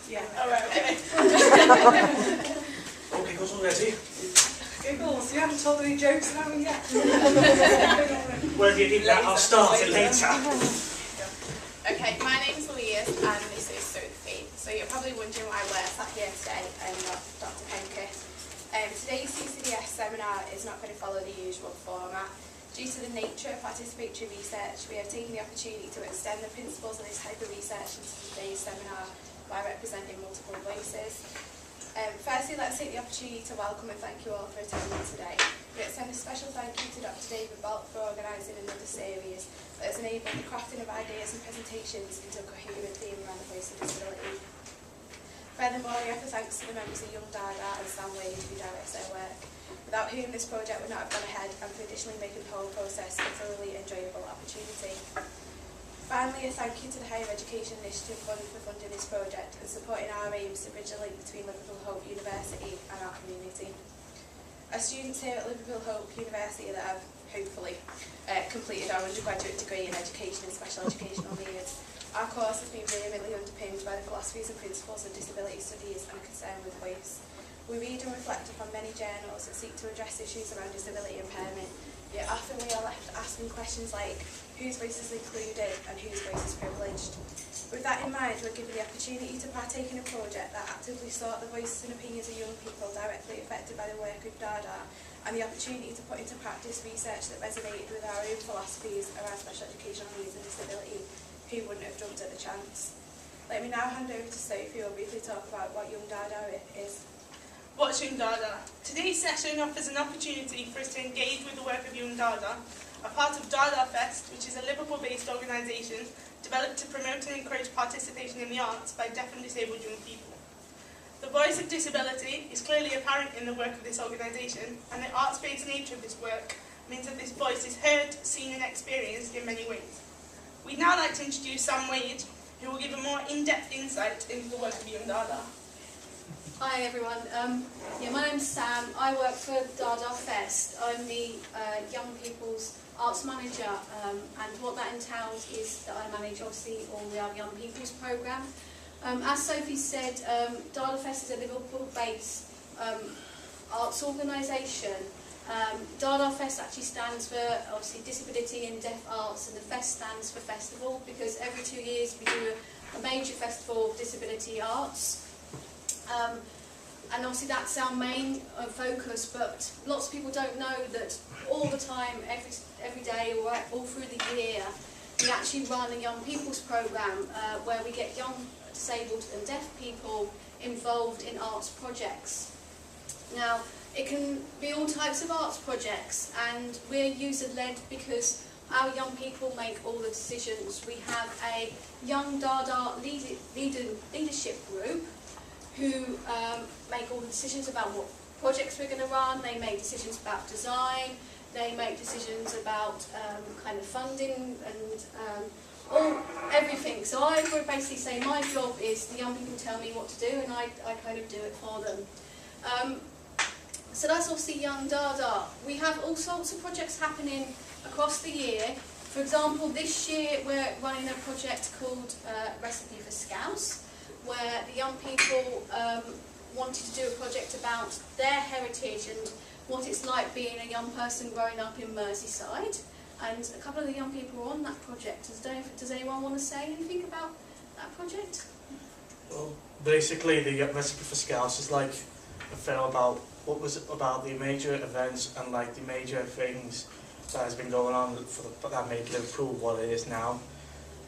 Yeah. All right, okay. Oh, giggles already. Giggles, you haven't told any jokes now yet. Well, if you think that, I'll start it later. Okay, my name's Louise and this is Sophie. So you're probably wondering why we're sat here today and not Dr. Penketh. Today's CCDS seminar is not going to follow the usual format. Due to the nature of participatory research, we have taken the opportunity to extend the principles of this type of research into today's seminar by representing multiple voices. Firstly, let's take the opportunity to welcome and thank you all for attending today. We extend a special thank you to Dr. David Bolt for organising another series that has enabled the crafting of ideas and presentations into a coherent theme around the voice of disability. Furthermore, we offer thanks to the members of Young DaDa and Sam Wade who directs their work, without whom this project would not have gone ahead, and for additionally making the whole process a thoroughly enjoyable opportunity. Finally, a thank you to the Higher Education Initiative Fund for funding this project and supporting our aims to bridge the link between Liverpool Hope University and our community. As students here at Liverpool Hope University that have, hopefully, completed our undergraduate degree in education and special educational needs, our course has been vehemently underpinned by the philosophies and principles of disability studies and a concern with voice. We read and reflect upon many journals that seek to address issues around disability impairment, yet often we are left asking questions like, whose voice is included and whose voice is privileged? With that in mind, we're given the opportunity to partake in a project that actively sought the voices and opinions of young people directly affected by the work of DaDa, and the opportunity to put into practice research that resonated with our own philosophies around special educational needs and disability. Who wouldn't have jumped at the chance? Let me now hand over to Sophie who will briefly talk about what Young DaDa is. What's Young DaDa? Today's session offers an opportunity for us to engage with the work of Young DaDa, a part of DaDa Fest, which is a Liverpool-based organisation developed to promote and encourage participation in the arts by deaf and disabled young people. The voice of disability is clearly apparent in the work of this organisation, and the arts-based nature of this work means that this voice is heard, seen and experienced in many ways. We'd now like to introduce Sam Wade, who will give a more in-depth insight into the work of Young DaDa. Hi everyone, my name's Sam. I work for DaDa Fest. I'm the Young People's Arts Manager, and what that entails is that I manage obviously all the Young People's programme. As Sophie said, DaDa Fest is a Liverpool-based arts organisation. DaDa Fest actually stands for obviously Disability and Deaf Arts, and the Fest stands for Festival because every 2 years we do a major festival of disability arts. And obviously that's our main focus, but lots of people don't know that all the time, every day, or all through the year, we actually run a Young People's programme where we get young disabled and deaf people involved in arts projects. Now, it can be all types of arts projects, and we're user-led because our young people make all the decisions. We have a Young DaDa leadership group who make all the decisions about what projects we're going to run. They make decisions about design, they make decisions about kind of funding and everything. So I would basically say my job is the young people tell me what to do and I kind of do it for them. So that's obviously Young DaDa. We have all sorts of projects happening across the year. For example, this year we're running a project called Recipe for Scouse, where the young people wanted to do a project about their heritage and what it's like being a young person growing up in Merseyside. And a couple of the young people were on that project. Does anyone want to say anything about that project? Well, basically the Recipe for Scouse is like a film about what was about the major events and like the major things that has been going on that made Liverpool what it is now.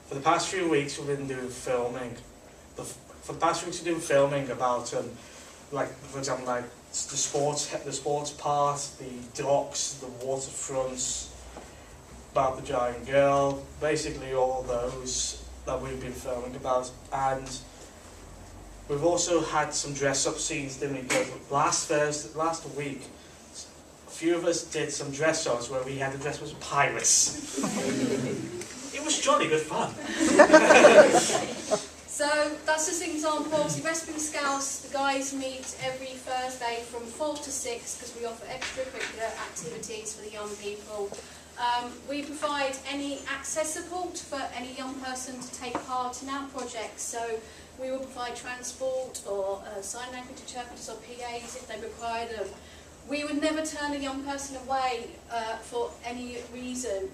For the past few weeks we've been doing filming. For the past few weeks we've been doing filming about like for example like the sports part, the docks, the waterfronts, about the giant girl, basically all those that we've been filming about. And we've also had some dress-up scenes, didn't we? Because last week, a few of us did some dress-ups where we had to dress as pirates. It was jolly good fun. So that's just an example. Obviously, Recipe for Scouse, the guys meet every Thursday from 4 to 6 because we offer extracurricular activities for the young people. We provide any access support for any young person to take part in our projects. So we will provide transport or sign language interpreters or PAs if they require them. We would never turn a young person away for any reason.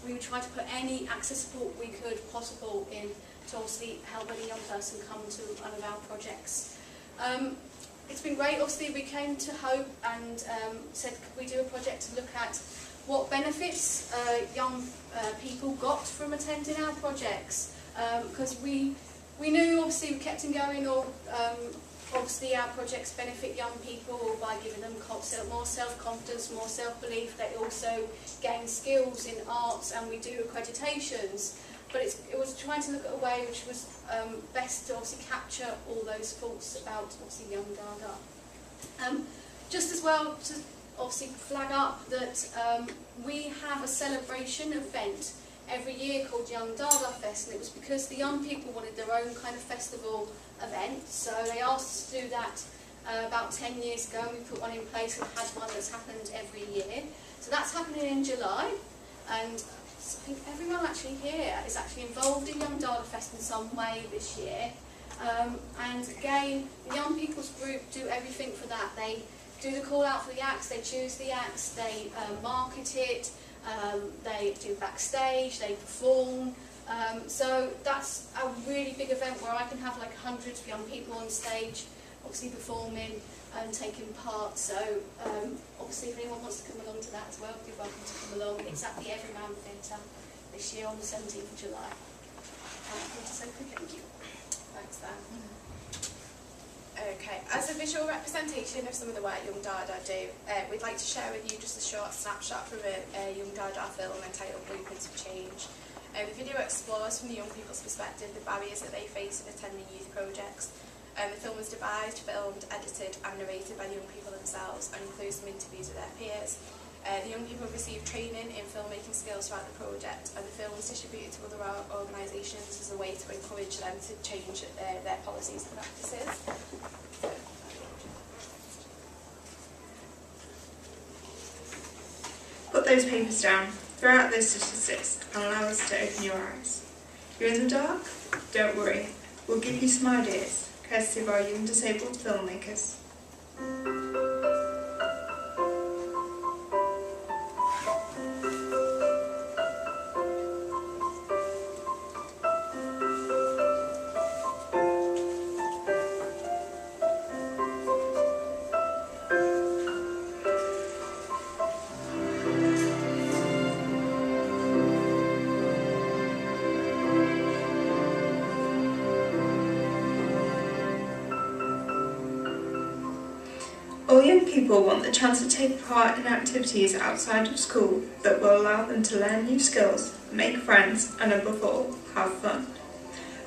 We would try to put any access support we could possible in to obviously help any young person come to one of our projects. It's been great. Obviously we came to Hope and said could we do a project to look at what benefits young people got from attending our projects, because we knew obviously we kept them going, or obviously our projects benefit young people by giving them more self-confidence, more self-belief. They also gain skills in arts, and we do accreditations. But it was trying to look at a way which was best to obviously capture all those thoughts about obviously Young DaDa. Just as well to obviously flag up that we have a celebration event every year called Young DaDa Fest, and it was because the young people wanted their own kind of festival event, so they asked us to do that about 10 years ago, and we put one in place and had one that's happened every year. So that's happening in July, and I think everyone actually here is actually involved in Young DaDa Fest in some way this year. And again, the young people's group do everything for that. They do the call out for the acts, they choose the acts, they market it, they do backstage, they perform. So that's a really big event where I can have like hundreds of young people on stage, obviously performing and taking part. So obviously if anyone wants to come along to that as well, you're welcome to come along. It's at the Everyman Theatre this year on the 17th of July. Thank you. Thanks, Dan. Okay, as a visual representation of some of the work Young DaDa do, we'd like to share with you just a short snapshot from a Young DaDa film entitled Blueprints for Change. The video explores from the young people's perspective the barriers that they face in attending youth projects. The film was devised, filmed, edited and narrated by the young people themselves and includes some interviews with their peers. The young people received training in filmmaking skills throughout the project, and the film was distributed to other organisations as a way to encourage them to change their policies and practices. Put those papers down, throw out those statistics and allow us to open your eyes. You're in the dark? Don't worry, we'll give you some ideas, courtesy of our young disabled filmmakers. All young people want the chance to take part in activities outside of school that will allow them to learn new skills, make friends and above all, have fun.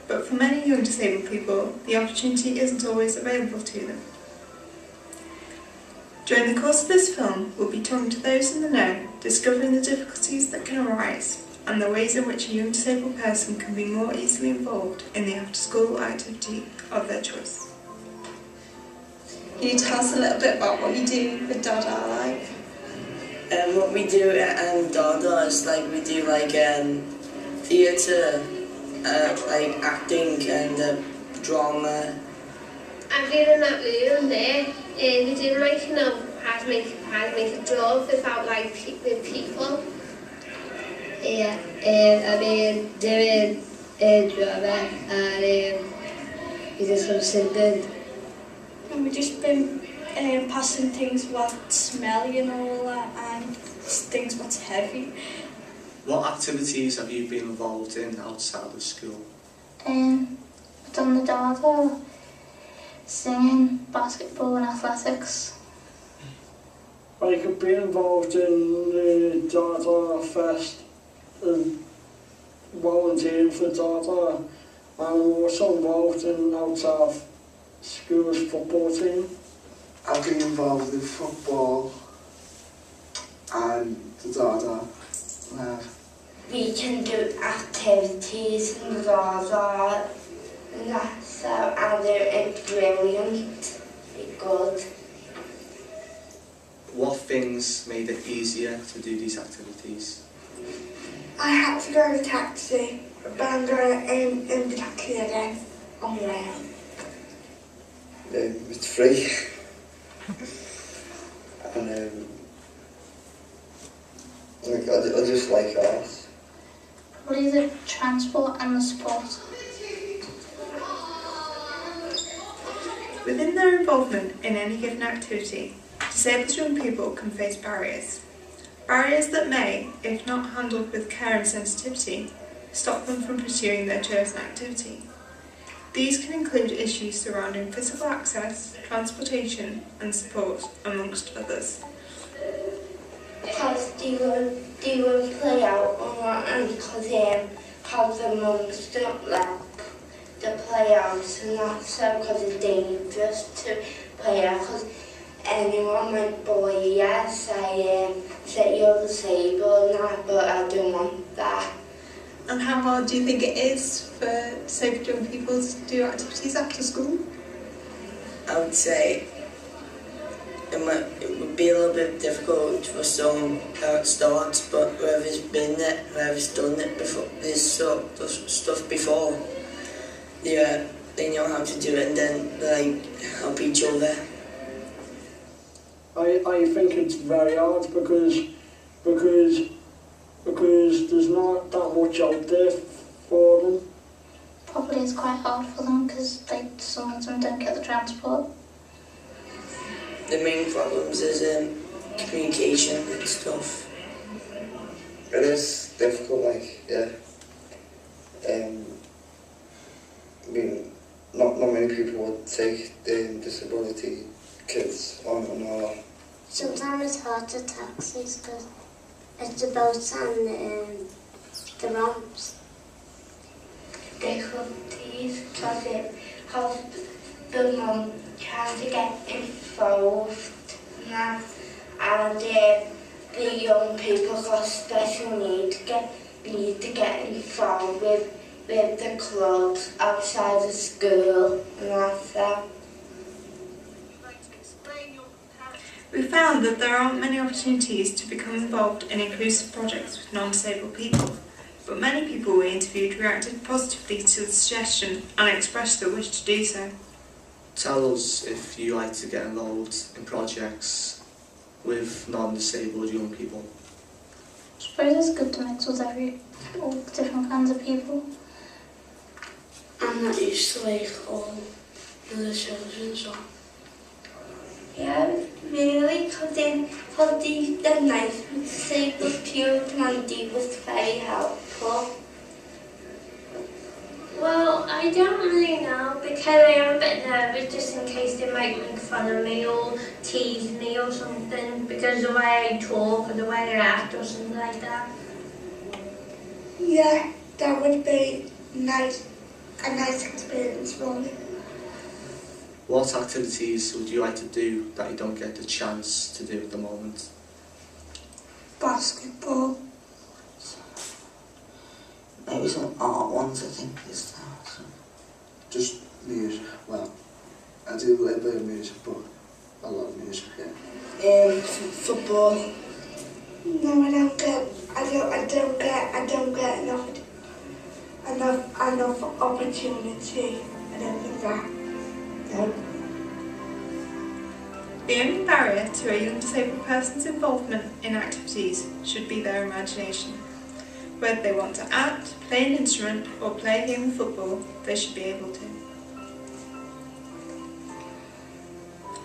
But for many young disabled people, the opportunity isn't always available to them. During the course of this film, we'll be talking to those in the know, discovering the difficulties that can arise and the ways in which a young disabled person can be more easily involved in the after-school activity of their choice. Can you tell us a little bit about what you do with DaDa like? What we do at DaDa is we do theatre, acting and drama. I've been in that room there, and we do how to make a drawing without with people. Yeah, I've been doing drama and we did some singing. And we've just been passing things what's smelly and all that, and things what's heavy. What activities have you been involved in outside of school? I've done the DaDa, singing, basketball and athletics. I could be involved in the DaDa Fest and volunteering for DaDa, and I'm also involved in outside school's football team. I've been involved in football and the DaDa. We can do activities in the DaDa and they're brilliant, good. What things made it easier to do these activities? I had to go in a taxi, but I'm going in the taxi again on the way home. It's free. And I just like art. Probably the transport and the sport. Within their involvement in any given activity, disabled young people can face barriers. Barriers that may, if not handled with care and sensitivity, stop them from pursuing their chosen activity. These can include issues surrounding physical access, transportation and support, amongst others. Because they won't play out on their own because their mums don't like the play out, and that's so because it's dangerous to play out because anyone might bully you, say you're disabled now, but I don't want that. And how hard do you think it is for disabled young people to do activities after school? I would say it would be a little bit difficult for some at start, but whoever's been there, whoever's done it before, this sort of stuff before, they know how to do it and then they help each other. I think it's very hard because there's not that much out there for them. Probably it's quite hard for them because some of them don't get the transport. The main problems is communication and stuff. It is difficult, I mean, not many people would take disability kids on or. Sometimes it's hard to taxis because it's the boats and the ramps. Difficulties because the mum trying to get involved now, and the young people got special needs need to get involved with the clubs outside the school and that's that. We found that there aren't many opportunities to become involved in inclusive projects with non-disabled people, but many people we interviewed reacted positively to the suggestion and expressed their wish to do so. Tell us if you like to get involved in projects with non-disabled young people. I suppose it's good to mix with all different kinds of people. I'm not used to all the children, so. Yeah, really, because they're nice with disabled children and they was very helpful. Well, I don't really know because I am a bit nervous just in case they might make fun of me or tease me or something because of the way I talk or the way I act or something like that. Yeah, that would be a nice experience for me. What activities would you like to do that you don't get the chance to do at the moment? Basketball. Maybe some art ones, I think, is that. So. Just music. Well, I do a little bit of music, but I love music, yeah. Football. No, I don't get enough opportunity. I don't think that. No. The only barrier to a young disabled person's involvement in activities should be their imagination. Whether they want to act, play an instrument or play a game of football, they should be able to.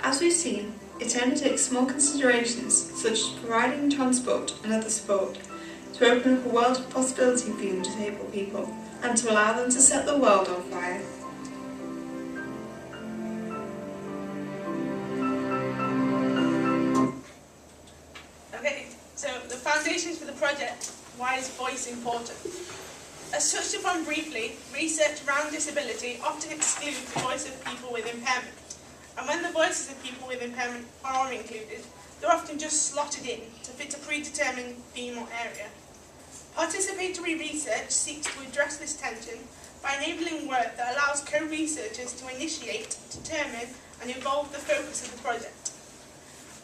As we've seen, it only takes small considerations such as providing transport and other support to open up a world of possibility for young disabled people and to allow them to set the world on fire. Okay, so the foundations for the project. Why is voice important? As touched upon briefly, research around disability often excludes the voice of people with impairment. And when the voices of people with impairment are included, they're often just slotted in to fit a predetermined theme or area. Participatory research seeks to address this tension by enabling work that allows co-researchers to initiate, determine and evolve the focus of the project.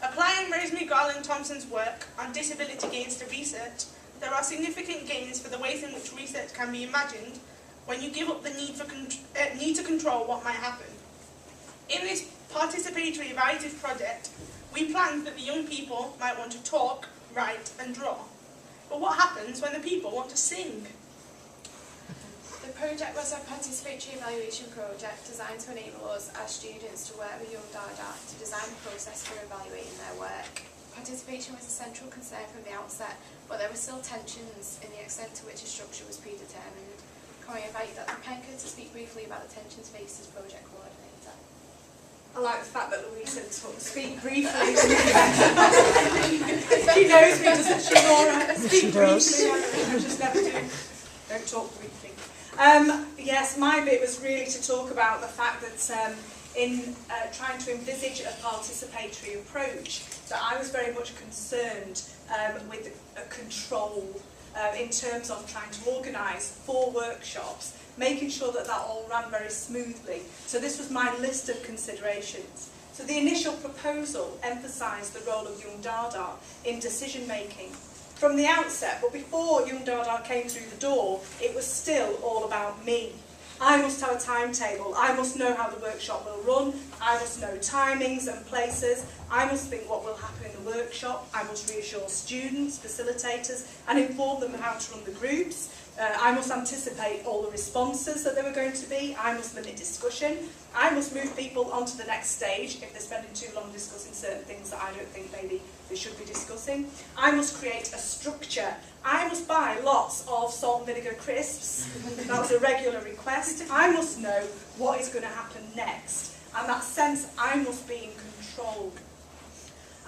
Applying Rosemary Garland Thompson's work on disability gains to research, there are significant gains for the ways in which research can be imagined when you give up the need to control what might happen. In this participatory evaluative project, we planned that the young people might want to talk, write and draw. But what happens when the people want to sing? The project was a participatory evaluation project designed to enable us as students to work with Young DaDa to design a process for evaluating their work. Participation was a central concern from the outset, but there were still tensions in the extent to which a structure was predetermined. Can I invite Dr. Penketh to speak briefly about the tensions faced as project coordinator? I like the fact that Louise said to speak briefly. She knows me, doesn't she, Laura? Speak briefly. I just never do. Don't talk briefly. Yes, my bit was really to talk about the fact that in trying to envisage a participatory approach, that I was very much concerned with control in terms of trying to organise 4 workshops, making sure that that all ran very smoothly. So this was my list of considerations. So the initial proposal emphasised the role of Young DaDa in decision making from the outset, but before Young DaDa came through the door, it was still all about me. I must have a timetable, I must know how the workshop will run, I must know timings and places, I must think what will happen in the workshop, I must reassure students, facilitators and inform them how to run the groups, I must anticipate all the responses that there were going to be, I must limit discussion, I must move people onto the next stage if they're spending too long discussing certain things that I don't think maybe they should be discussing, I must create a structure, I must buy lots of salt and vinegar crisps, that was a regular request, I must know what is going to happen next, and that sense I must be in control.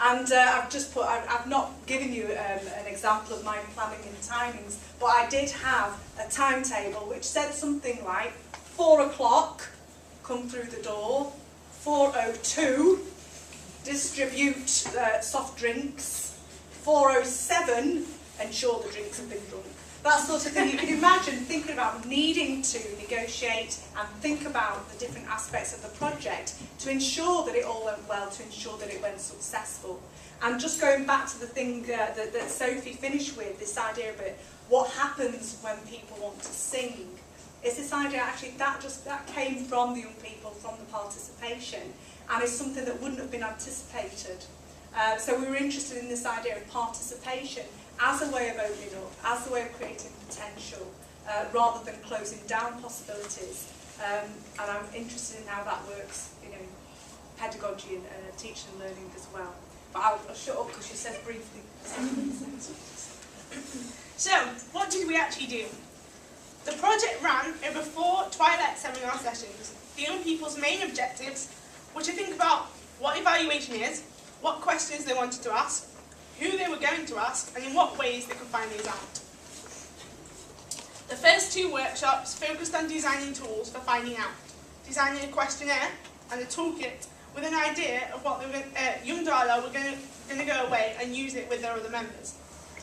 And I've not given you an example of my planning and timings, but I did have a timetable which said something like 4 o'clock, come through the door, 4:02, distribute soft drinks, 4:07, ensure the drinks have been drunk. That sort of thing. You can imagine thinking about needing to negotiate and think about the different aspects of the project to ensure that it all went well, to ensure that it went successful. And just going back to the thing that Sophie finished with, this idea of it, what happens when people want to sing. It's this idea actually that came from the young people, from the participation, and it's something that wouldn't have been anticipated. So we were interested in this idea of participation as a way of opening up, as a way of creating potential, rather than closing down possibilities. And I'm interested in how that works, pedagogy and teaching and learning as well. But I'll shut up because she says briefly. So, what did we actually do? The project ran over 4 twilight seminar sessions. The young people's main objectives were to think about what evaluation is, what questions they wanted to ask, who they were going to ask, and in what ways they could find these out. The first 2 workshops focused on designing tools for finding out, designing a questionnaire and a toolkit with an idea of what Young DaDa were going to go away and use it with their other members.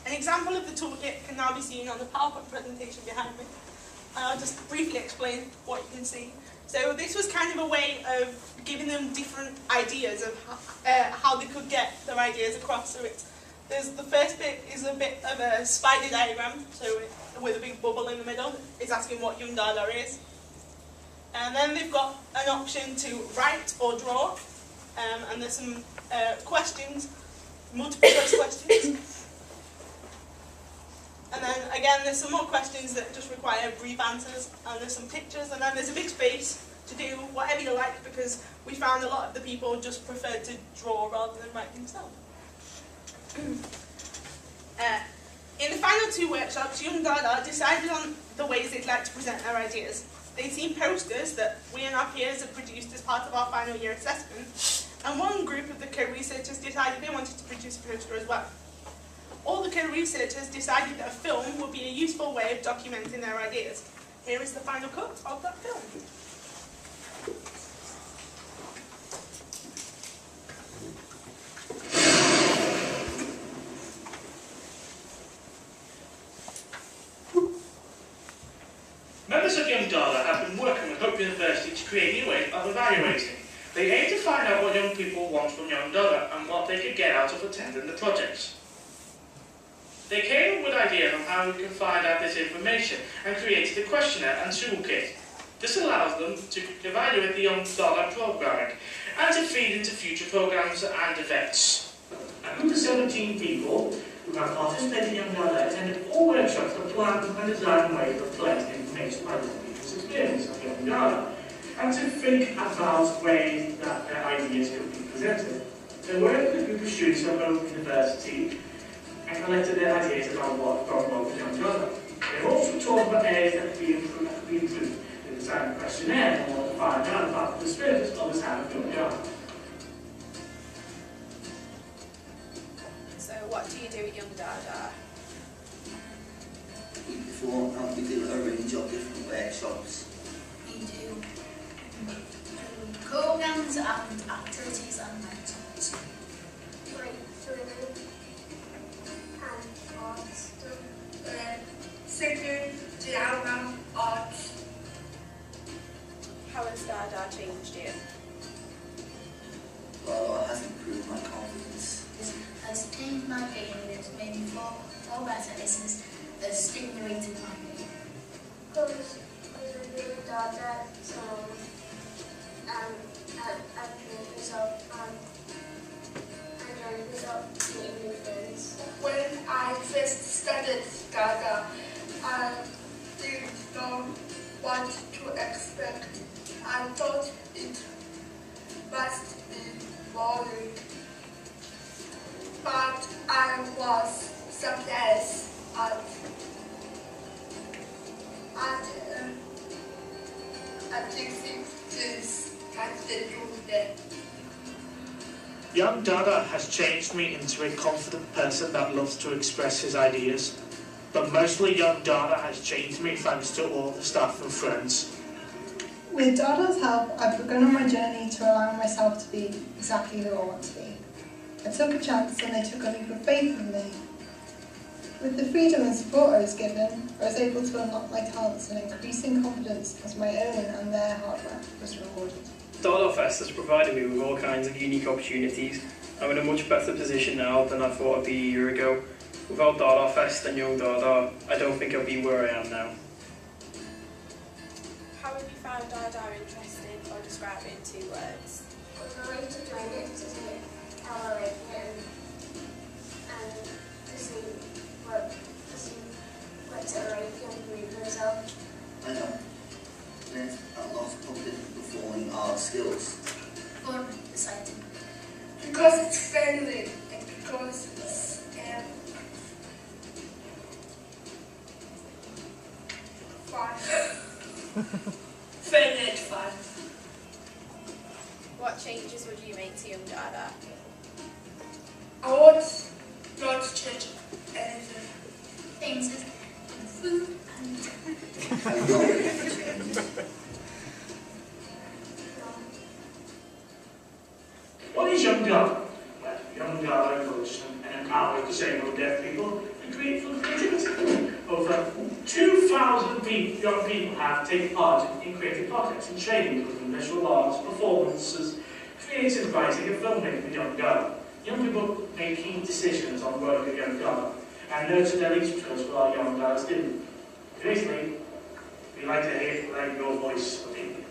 An example of the toolkit can now be seen on the PowerPoint presentation behind me. I'll just briefly explain what you can see. So this was kind of a way of giving them different ideas of how they could get their ideas across. So the first bit is a bit of a spider diagram, so with a big bubble in the middle. It's asking what Young DaDa is. And then they've got an option to write or draw, and there's some questions, multiple choice questions. And then again, there's some more questions that just require brief answers, and there's some pictures, and then there's a big space to do whatever you like, because we found a lot of the people just preferred to draw rather than write themselves. In the final 2 workshops, Young DaDa decided on the ways they'd like to present their ideas. They'd seen posters that we and our peers had produced as part of our final year assessment, and one group of the co-researchers decided they wanted to produce a poster as well. All the co-researchers decided that a film would be a useful way of documenting their ideas. Here is the final cut of that film. Members of Young DaDa have been working with Hope University to create new ways of evaluating. They aim to find out what young people want from Young DaDa and what they could get out of attending the projects. They came up with an idea of how we can find out this information and created a questionnaire and toolkit. This allows them to evaluate the Young DaDa programming and to feed into future programs and events. 117 people who have participated in Young DaDa attended all workshops that plan and design ways of collecting information about young people's experience of Young DaDa, and to think about ways that their ideas could be presented. They worked with a group of students from Hope University and collected their ideas about what gone wrong with Young DaDa. They also talked about areas that could be improved. They designed a questionnaire and wanted to find out about the spirit of the sound of Young DaDa. So what do you do at Young DaDa? Beforehand we do a range of different workshops. We do programs and activities and mentors. Like swimming and art stuff. Singing, drama, art. How has DaDa changed you? Well, it has improved my confidence. It has changed my feeling. It's made me feel better. This is stimulated my feeling. Because I do DaDa, so I focus on meeting new friends. When I first started DaDa, I didn't know what to expect. I thought it must be boring, but I was surprised at different things that they do there. Young DaDa has changed me into a confident person that loves to express his ideas. But mostly Young DaDa has changed me thanks to all the staff and friends. With DaDa's help, I've begun on my journey to allow myself to be exactly who I want to be. I took a chance and they took a leap of faith in me. With the freedom and support I was given, I was able to unlock my talents and increasing confidence as my own and their hard work was rewarded. DaDa Fest has provided me with all kinds of unique opportunities. I'm in a much better position now than I thought I'd be a year ago. Without DaDa Fest and Young DaDa, I don't think I'd be where I am now. How have you found DaDa interesting, or describe it in 2 words? The way to join it is to evaluate it and to see what to rate and improve yourself. I know. There's a lot of public performing art skills. Fun, exciting. Because it's friendly and because it's fun. Friendly and fun. What changes would you make to Young DaDa? I want not to change anything. Things is food and What is Young DaDa? Well, Young DaDa encourages and empowers disabled deaf people to create full creativity. Over 2,000 young people have taken part in creative projects and training, including visual arts, performances, creative writing and filmmaking with Young DaDa. Young people make key decisions on work with Young DaDa and nurture their leadership skills for our Young DaDa students. Basically, we like to hear your voice of people.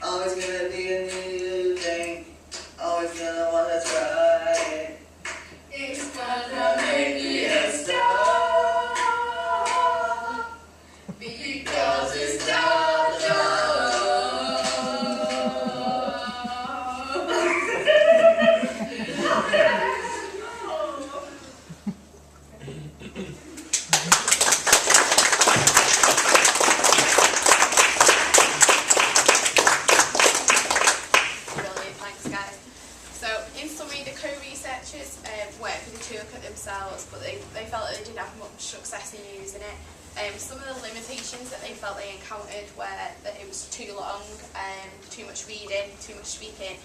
Always gonna be a new thing. Always gonna wanna try it. It's gonna make me a star because it's DaDa. Brilliant, thanks guys. So in summary, the co-researchers worked with the toolkit themselves, but they felt that they didn't have much success in using it. Some of the limitations that they felt they encountered were that it was too long, too much reading, too much speaking,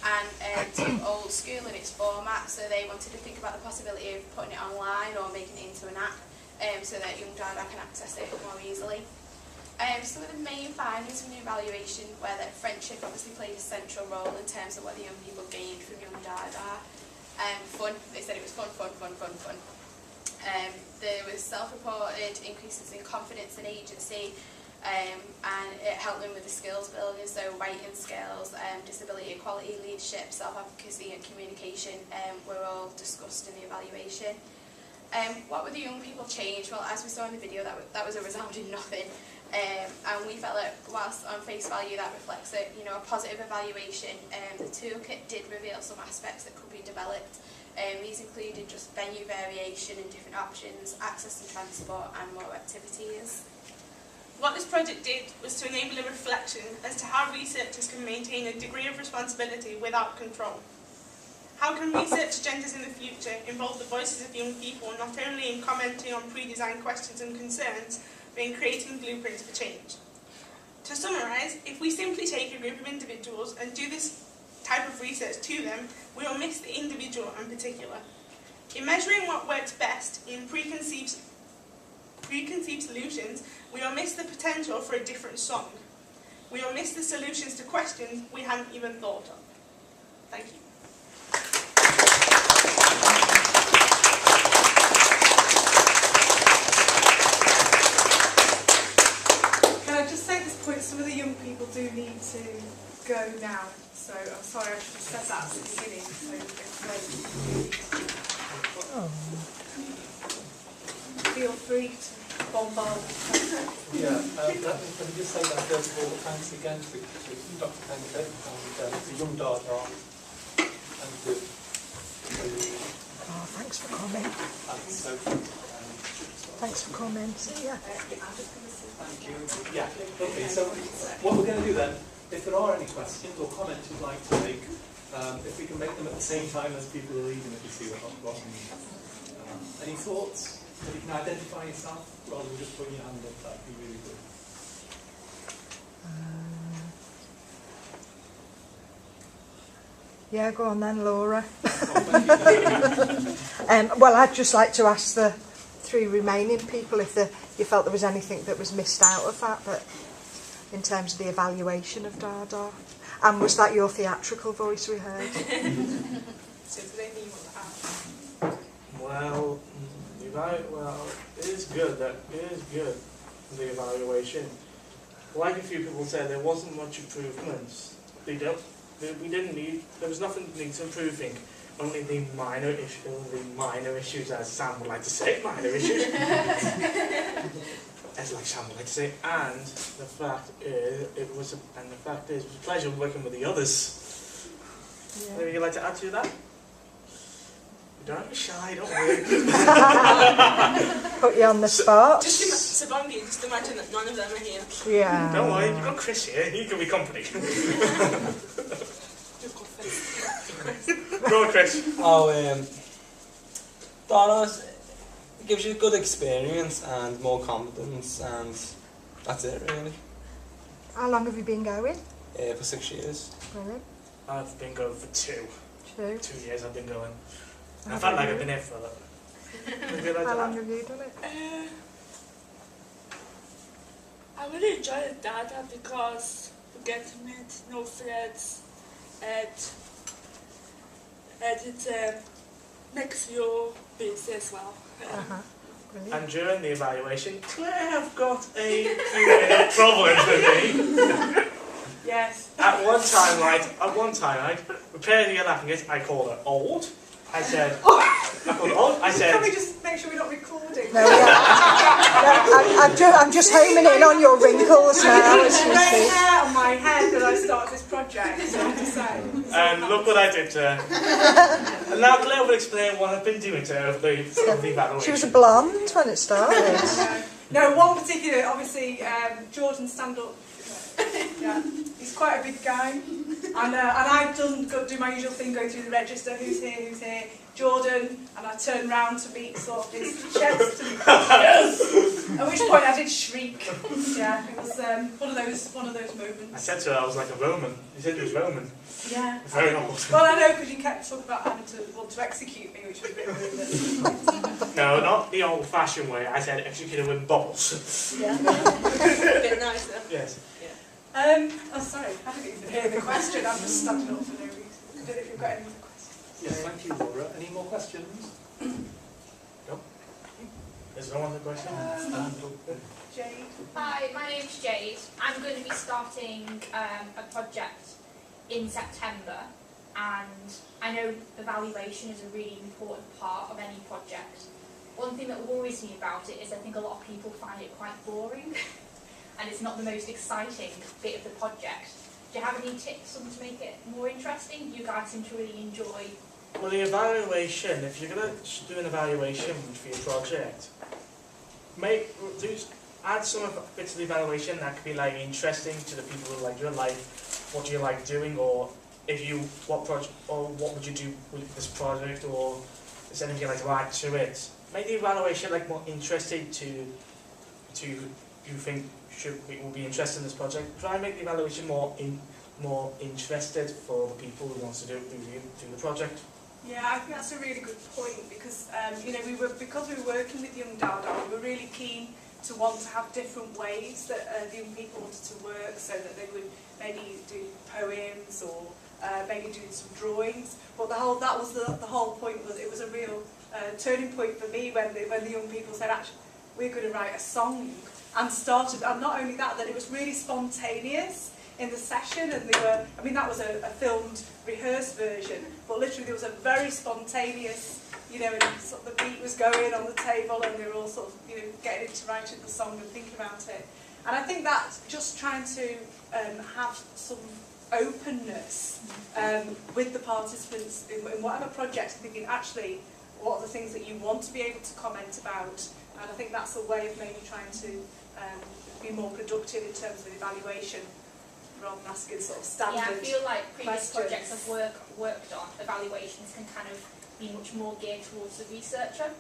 and too old school in its format, so they wanted to think about the possibility of putting it online or making it into an app so that Young DaDa can access it more easily. Some of the main findings from the evaluation were that friendship obviously played a central role in terms of what the young people gained from Young DaDa. Fun, they said it was fun. There was self-reported increases in confidence and agency, and it helped them with the skills building, so writing skills, disability equality, leadership, self-advocacy and communication were all discussed in the evaluation. What would the young people change? Well, as we saw in the video, that was a resounding nothing. And we felt that whilst on face value that reflects a positive evaluation, the toolkit did reveal some aspects that could be developed. These included just venue variation and different options, access to transport and more activities. What this project did was to enable a reflection as to how researchers can maintain a degree of responsibility without control. How can research agendas in the future involve the voices of young people not only in commenting on pre-designed questions and concerns, but in creating blueprints for change? To summarise, if we simply take a group of individuals and do this type of research to them, we will miss the individual in particular. In measuring what works best in preconceived solutions, we will miss the potential for a different song. We will miss the solutions to questions we hadn't even thought of. Thank you. Can I just say at this point, some of the young people do need to go now, so I'm sorry I should have said that at the beginning, so it's late. Feel free to bombard. Let me just say that first of all, thanks again to Dr. Penketh and to Young DaDa and to thanks for coming. Thanks for coming. Yeah. Thank you. Yeah, okay, so what we're going to do then, if there are any questions or comments you'd like to make, if we can make them at the same time as people are leaving, if you see what I'm any thoughts? If you can identify yourself rather than just putting your hand up, that'd be really good. Yeah, go on then, Laura. Well, I'd just like to ask the three remaining people if you felt there was anything that was missed out of that, but in terms of the evaluation of DaDa. And was that your theatrical voice we heard? Well, it is good. The evaluation. Like a few people said, there wasn't much improvements. There was nothing that needs improving. Only the minor issues, as Sam would like to say, minor issues. As like Sam would like to say, and the fact is, it was a pleasure working with the others. Yeah. Anything you'd like to add to that? Don't be shy, don't worry. Put you on the spot. Just imagine that none of them are here. Yeah. Don't worry, you've got Chris here, he can be company. Go on, Chris. DaDa gives you a good experience and more confidence, and that's it really. How long have you been going? For 6 years. Brilliant. I've been going for 2 years I've been going. I How felt about like you? I've been here for How long have you done it? I really enjoy DaDa because you get to meet new friends and it makes you busy as well. And during the evaluation, Claire have got a few problems with me. Yes. At one time, prepared to get laughing at, I called her old. I said, Can we just make sure we're not recording? No, I'm just homing in on your wrinkles now. There's grey hair on my head that I started this project, so I have to say. And look what I did to her. And now Claire will explain what I've been doing to her over the evaluation. She was a blonde when it started. No, one particular, obviously, Jordan, stand up. Yeah, he's quite a big guy. And I'd do my usual thing, go through the register, who's here, Jordan, and I turned round to meet sort of his chest, and yes! At which point I did shriek. Yeah, it was one of those moments. I said to her I was like a Roman. You said it was Roman. Yeah. Very old. Well, I know, because you kept talking about having to want to execute me, which was a bit rude. No, not the old-fashioned way. I said executed with balls. Yeah. A bit nicer. Yes. Oh, sorry, I didn't even hear the question. I'm just standing up for no reason. I don't know if you've got any other questions. Yes, thank you, Laura. Any more questions? No. There's no other question? Jade. Hi, my name's Jade. I'm going to be starting a project in September, and I know evaluation is a really important part of any project. One thing that worries me about it is I think a lot of people find it quite boring and it's not the most exciting bit of the project. Do you have any tips on to make it more interesting? You guys seem to really enjoy. Well, the evaluation, if you're going to do an evaluation for your project, add some bits of the evaluation that could be like interesting to the people who like your life. What do you like doing, or what would you do with this project, or is there anything you'd like to add to it? Make the evaluation like more interesting to you think will be interested in this project. Try and make the evaluation more interested for the people who want to do the project. Yeah, I think that's a really good point, because because we were working with Young DaDa, we were really keen to want to have different ways that the young people wanted to work, so that they would maybe do poems or maybe do some drawings. But the whole point was, it was a real turning point for me when the young people said, actually, we're going to write a song, and started. And not only that it was really spontaneous in the session, and that was a filmed, rehearsed version, but literally there was a very spontaneous, and sort of the beat was going on the table, and they were all sort of, getting into writing the song and thinking about it. And I think that's just trying to have some openness with the participants in whatever project, thinking, actually, what are the things that you want to be able to comment about? And I think that's a way of maybe trying to be more productive in terms of evaluation, rather than asking sort of standard Yeah, I feel like previous questions. projects I've worked on, evaluations can kind of be much more geared towards the researcher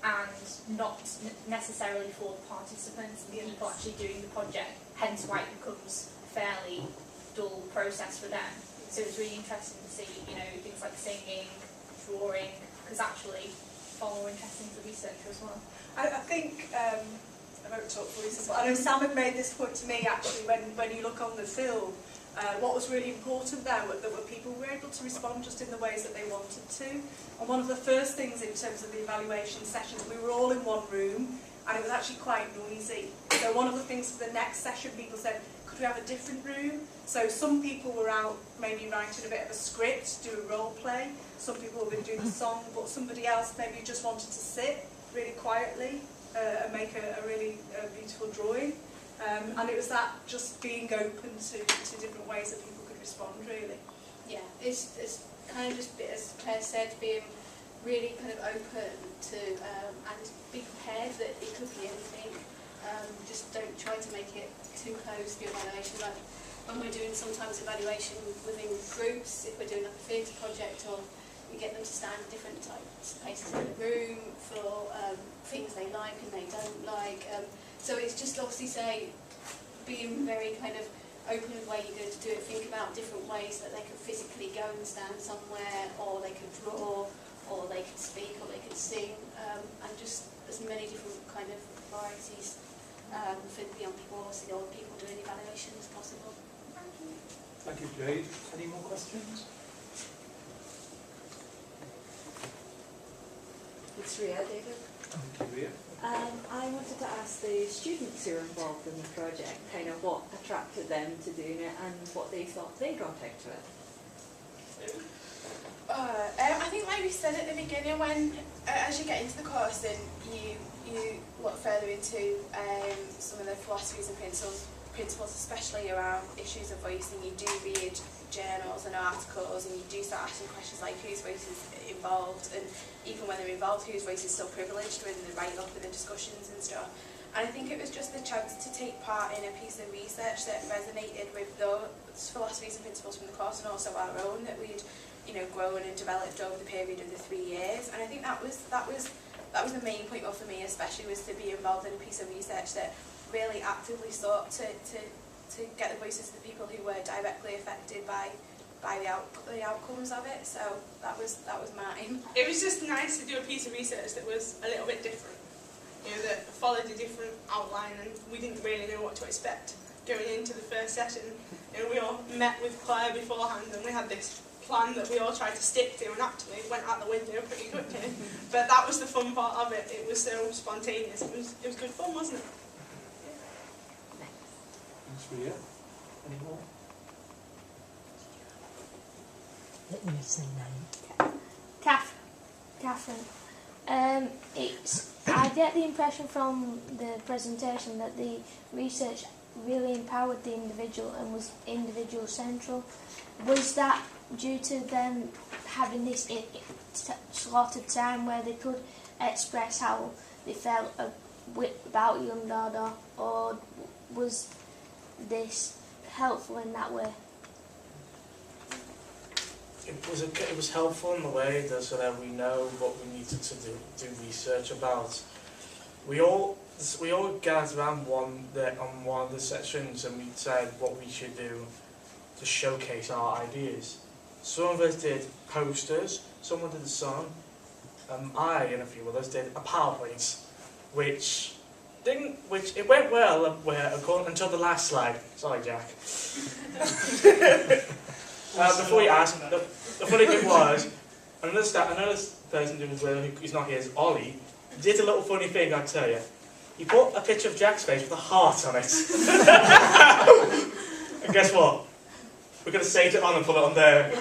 and not necessarily for the participants and the people actually doing the project, hence why it becomes a fairly dull process for them. So it's really interesting to see, things like singing, drawing, because actually far more interesting to the researcher as well. I think, I won't talk for reasons, but I know Sam had made this point to me actually when you look on the film. What was really important there was that people were able to respond just in the ways that they wanted to. And one of the first things in terms of the evaluation sessions, we were all in one room, and it was actually quite noisy. So one of the things for the next session, people said, could we have a different room? So some people were out maybe writing a bit of a script, do a role play. Some people were doing the song, but somebody else maybe just wanted to sit really quietly and make a really beautiful drawing. And it was that just being open to different ways that people could respond, really. Yeah, it's kind of just, as Claire said, being really kind of open to and be prepared that it could be anything. Just don't try to make it too close to your evaluation. Like when we're doing sometimes evaluation within groups, if we're doing like a theatre project, or we get them to stand in different places in the room for things they like and they don't like. So it's just obviously being very kind of open with where you're going to do it. Think about different ways that they could physically go and stand somewhere, or they could draw, or they could speak, or they could sing, and just as many different kind of varieties for the young people, obviously the older people doing evaluation as possible. Thank you, Jade. Any more questions? It's Ria, David. Thank you, Ria. I wanted to ask the students who are involved in the project kind of what attracted them to doing it and what they thought they got out of it. I think like we said at the beginning, when as you get into the course and you look further into some of the philosophies and principles, especially around issues of voice, and you do read journals and articles, and you do start asking questions like whose voice is involved, and even when they're involved, whose voice is still privileged when they write up in the discussions and stuff. And I think it was just the chance to take part in a piece of research that resonated with those philosophies and principles from the course and also our own that we'd, you know, grown and developed over the period of the 3 years. And I think that was the main point for me, especially, was to be involved in a piece of research that really actively sought to get the voices of the people who were directly affected by the outcomes of it. So that was mine. It was just nice to do a piece of research that was a little bit different, you know, that followed a different outline, and we didn't really know what to expect going into the first session. You know, we all met with Claire beforehand, and we had this plan that we all tried to stick to, and actually it went out the window pretty quickly. But that was the fun part of it. It was so spontaneous. It was good fun, wasn't it? Thanks, Ria. Any more? Let me say name. Catherine. I get the impression from the presentation that the research really empowered the individual and was individual central. Was that due to them having this slot of time where they could express how they felt about Young DaDa, or was this helpful in that way? It was helpful in the way that so that we know what we needed to do research about. We all gathered around on one of the sessions, and we said what we should do to showcase our ideas. Some of us did posters, someone did a song. I and a few others did a PowerPoint, which it went well until the last slide. Sorry, Jack. Before you ask, the funny thing was, another person doing as well, who's not here, is Ollie, did a little funny thing, I'll tell you. He put a picture of Jack's face with a heart on it. And guess what? We're going to save it on and put it on there.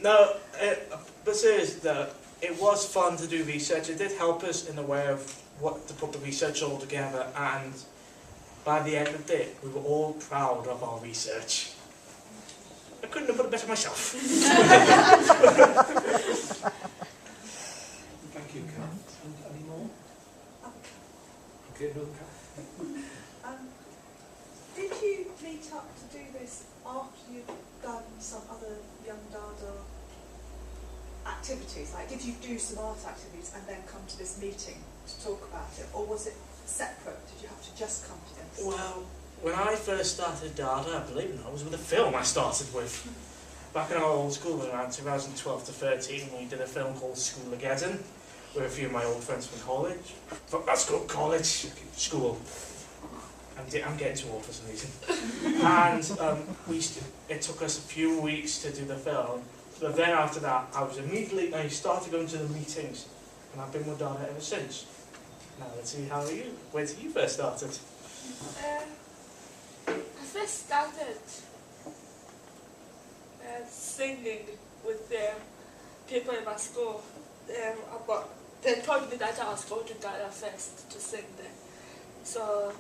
No, but seriously, it was fun to do research. It did help us in a way of what to put the research all together, and by the end of it, we were all proud of our research. I couldn't have put it better myself. Thank you, Kath. And any more? Okay, another Kath. Did you meet up to do this after you'd done some other Young DaDa activities? Like, did you do some art activities and then come to this meeting to talk about it, or was it separate? Did you have to just come to this? Well, when I first started DaDa, I believe it or not, it was with a film I started with. Back in our old school, around 2012 to 13, we did a film called School-ageddon with a few of my old friends from college. That's good, college, school. I'm getting too old for some reason. And it took us a few weeks to do the film. But then after that, I started going to the meetings, and I've been with DaDa ever since. Now let's see, how are you? Where did you first started? I first started singing with people in my school. They told me that I was going to DaDa first to sing there. So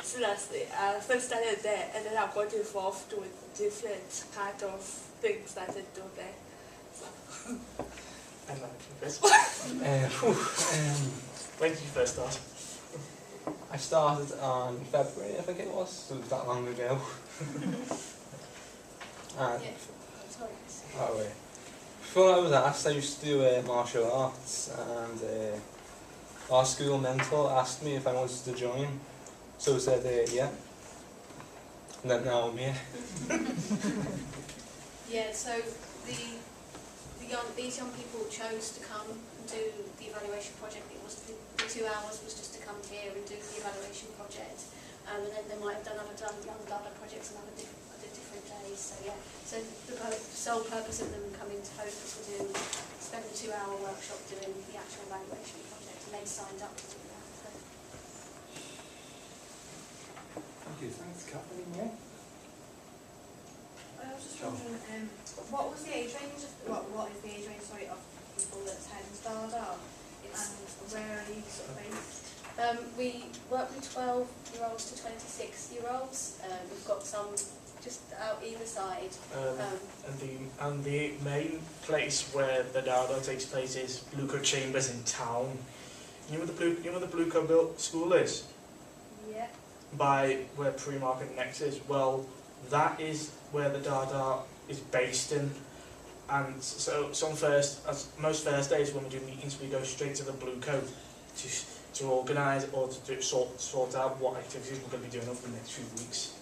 seriously, I first started there, and then I got involved with different kind of things that I do there. So. And Chris? When did you first start? I started on February, I think it was, so it was that long ago. And before I was asked, I used to do martial arts, and our school mentor asked me if I wanted to join, so I said yeah, and then now I'm here. Yeah, so these young people chose to come and do the evaluation project. It was the 2 hours was just to come here and do the evaluation project, and then they might have done other Young DaDa projects on other different days. So yeah, so the sole purpose of them coming to Hope was to spend a 2-hour workshop doing the actual evaluation project, and they signed up to do that. So. Thank you. Thanks, Kath. Any more? I was just wondering, what was the age range of, what is the age range, sorry, of people that attend DaDa, and where are you sort of based? We work with 12-year-olds to 26-year-olds. We've got some just out either side. And the main place where the DaDa takes place is Luca Chambers in town. You know where the Blue Cove school is? Yeah. By where Pre-Market Next is. Well, that is where the DaDa is based in. And so most Thursdays when we do meetings, we go straight to the Blue Cove to organise or to sort out what activities we're going to be doing over the next few weeks.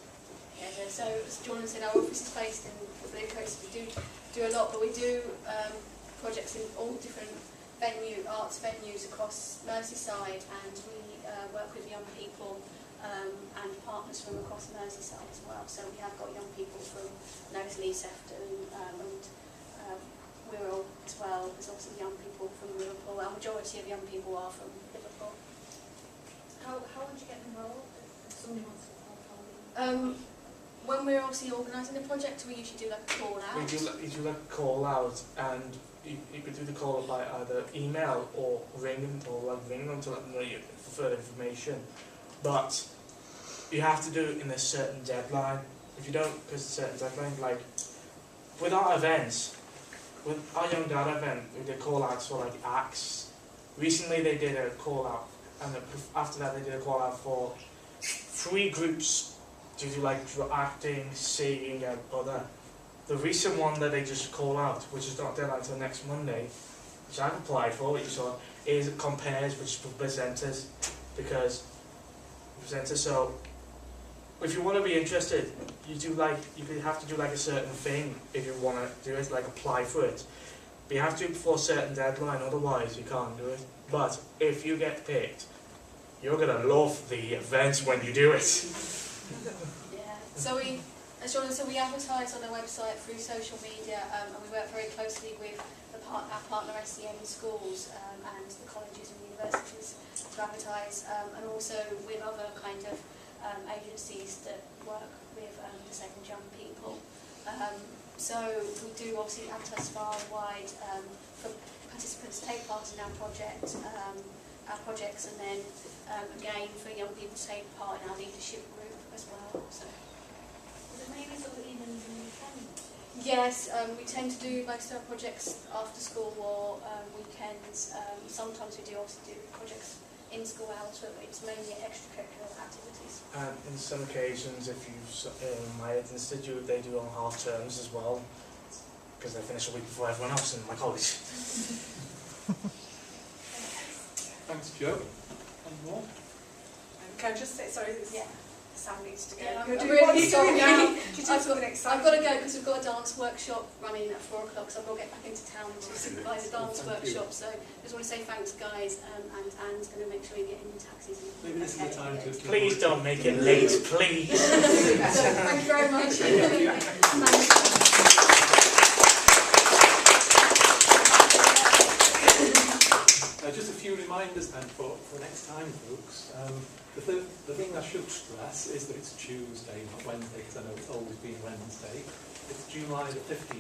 Yeah, so as Jordan said, our office is based in the Blue Coast. We do a lot, but we do projects in all different arts venues across Merseyside, and we work with young people and partners from across Merseyside as well. So we have got young people from Knowsley, Sefton, and Wirral as well. There's also young people from Liverpool. Our majority of young people are from Liverpool. How would you get involved if somebody wants to follow? When we're obviously organising a project, we usually do like a call out. We do like a call out, and you could do the call by either email or ring them to let them know for further information. But you have to do it in a certain deadline. If you don't, because it's a certain deadline, like with our events, with our Young DaDa event, we did call outs for like acts. Recently they did a call out, and after that they did a call out for 3 groups to do like acting, singing, and other. The recent one that they just call out, which is not deadline until next Monday, which I've applied for, which you saw, is compares, which is for presenters, because presenters. So if you want to be interested, you have to do like a certain thing if you want to do it, like apply for it. But you have to do it before a certain deadline, otherwise you can't do it. But if you get picked, you're gonna love the event when you do it. Yeah. So as Jordan said, we advertise on our website through social media, and we work very closely with our partner SEN schools and the colleges and universities to advertise, and also with other kind of agencies that work with disabled young people. So we do obviously advertise far and wide for participants to take part in our projects, and then again for young people to take part in our leadership group as well. So. Is it mainly sort of evenings and weekends? Yes, we tend to do most of our projects after school or weekends. Sometimes we do obviously do projects in school hours, but it's mainly extracurricular activities. And in some occasions, if you my institute, they do on half terms as well, because they finish a week before everyone else in my college. Thanks, Joe. Any more? Can I just say, sorry, yeah. Sam needs to go. Yeah, You're I'm doing what really you're doing sorry. now. I've got to go because we've got a dance workshop running at 4 o'clock, so I've got to get back into town to supervise a dance workshop. So I just want to say thanks, guys, and Anne's going to make sure you get in your taxis. Maybe this is the time to... Please don't make it late, please. Thank you very much. Just a few reminders then for next time, folks. The thing I should stress is that it's Tuesday, not Wednesday, because I know it's always been Wednesday. It's July the 15th.